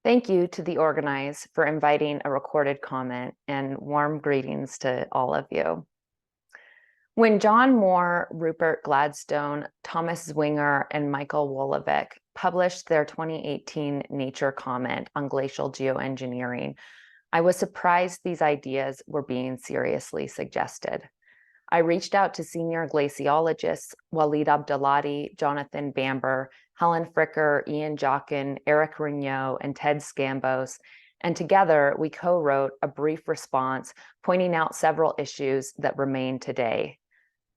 Thank you to the organize for inviting a recorded comment, and warm greetings to all of you. When John Moore, Rupert Gladstone, Thomas Zwinger, and Michael Wolovic published their 2018 Nature comment on glacial geoengineering, I was surprised these ideas were being seriously suggested. I reached out to senior glaciologists Walid Abdullati, Jonathan Bamber, Helen Fricker, Ian Jockin, Eric Rignot, and Ted Scambos, and together we co-wrote a brief response pointing out several issues that remain today.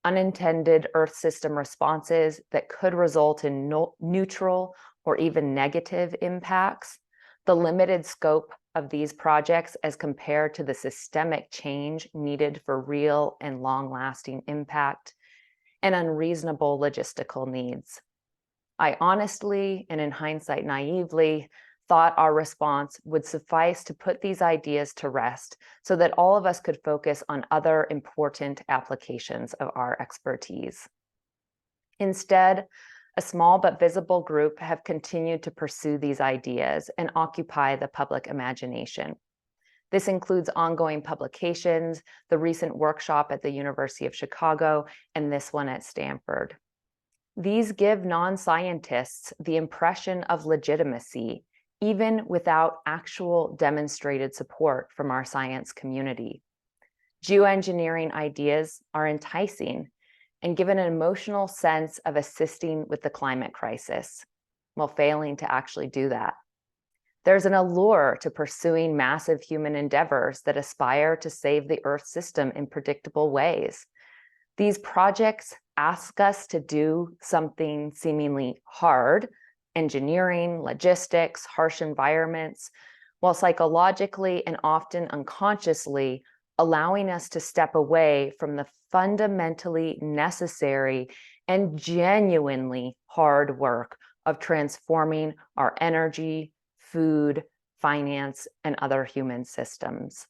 Unintended Earth system responses that could result in neutral or even negative impacts, the limited scope of these projects as compared to the systemic change needed for real and long-lasting impact, and unreasonable logistical needs. I honestly, and in hindsight naively, thought our response would suffice to put these ideas to rest so that all of us could focus on other important applications of our expertise. Instead, a small but visible group have continued to pursue these ideas and occupy the public imagination. This includes ongoing publications, the recent workshop at the University of Chicago, and this one at Stanford. These give non-scientists the impression of legitimacy, even without actual demonstrated support from our science community. Geoengineering ideas are enticing and give an emotional sense of assisting with the climate crisis, while failing to actually do that. There's an allure to pursuing massive human endeavors that aspire to save the Earth system in predictable ways. These projects ask us to do something seemingly hard, engineering, logistics, harsh environments, while psychologically and often unconsciously allowing us to step away from the fundamentally necessary and genuinely hard work of transforming our energy, food, finance, and other human systems.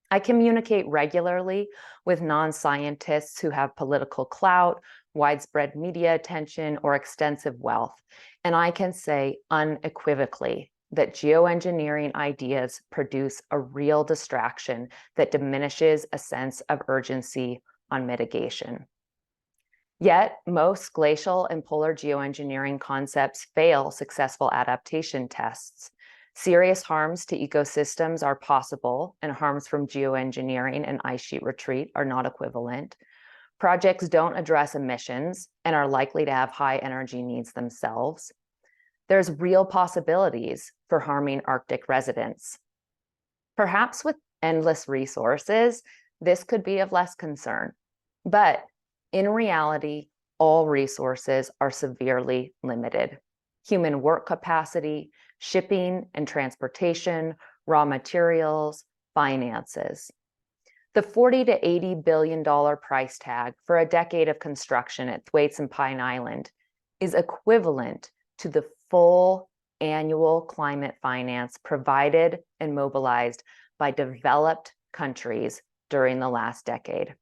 I communicate regularly with non-scientists who have political clout, widespread media attention, or extensive wealth, and I can say unequivocally that geoengineering ideas produce a real distraction that diminishes a sense of urgency on mitigation. Yet, most glacial and polar geoengineering concepts fail successful adaptation tests. Serious harms to ecosystems are possible, and harms from geoengineering and ice sheet retreat are not equivalent. Projects don't address emissions and are likely to have high energy needs themselves. There's real possibilities for harming Arctic residents. Perhaps with endless resources, this could be of less concern. But in reality, all resources are severely limited. Human work capacity, shipping and transportation, raw materials, finances. The $40 to $80 billion price tag for a decade of construction at Thwaites and Pine Island is equivalent to the full annual climate finance provided and mobilized by developed countries during the last decade.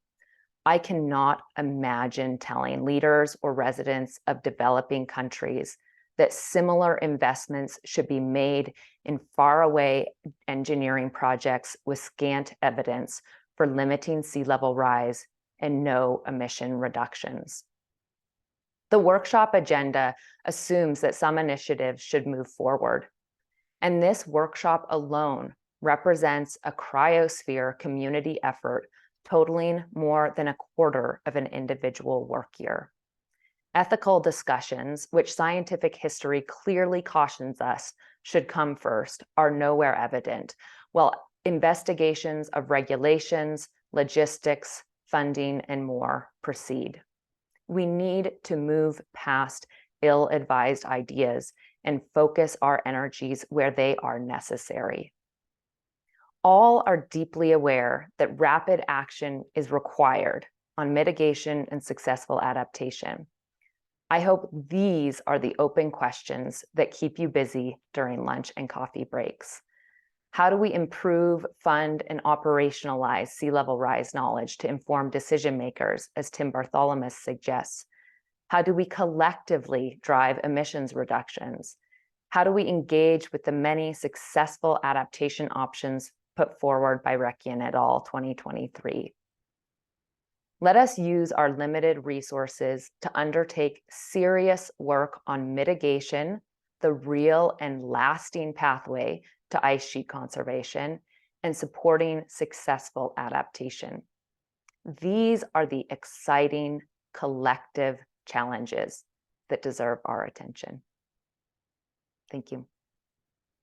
I cannot imagine telling leaders or residents of developing countries that similar investments should be made in faraway engineering projects with scant evidence for limiting sea level rise and no emission reductions. The workshop agenda assumes that some initiatives should move forward, and this workshop alone represents a cryosphere community effort totaling more than a quarter of an individual work year. Ethical discussions, which scientific history clearly cautions us should come first, are nowhere evident, while investigations of regulations, logistics, funding, and more proceed. We need to move past ill-advised ideas and focus our energies where they are necessary. All are deeply aware that rapid action is required on mitigation and successful adaptation. I hope these are the open questions that keep you busy during lunch and coffee breaks. How do we improve, fund, and operationalize sea level rise knowledge to inform decision makers, as Tim Bartholomew suggests? How do we collectively drive emissions reductions? How do we engage with the many successful adaptation options put forward by Reckian et al. 2023? Let us use our limited resources to undertake serious work on mitigation, the real and lasting pathway to ice sheet conservation, and supporting successful adaptation. These are the exciting collective challenges that deserve our attention. Thank you.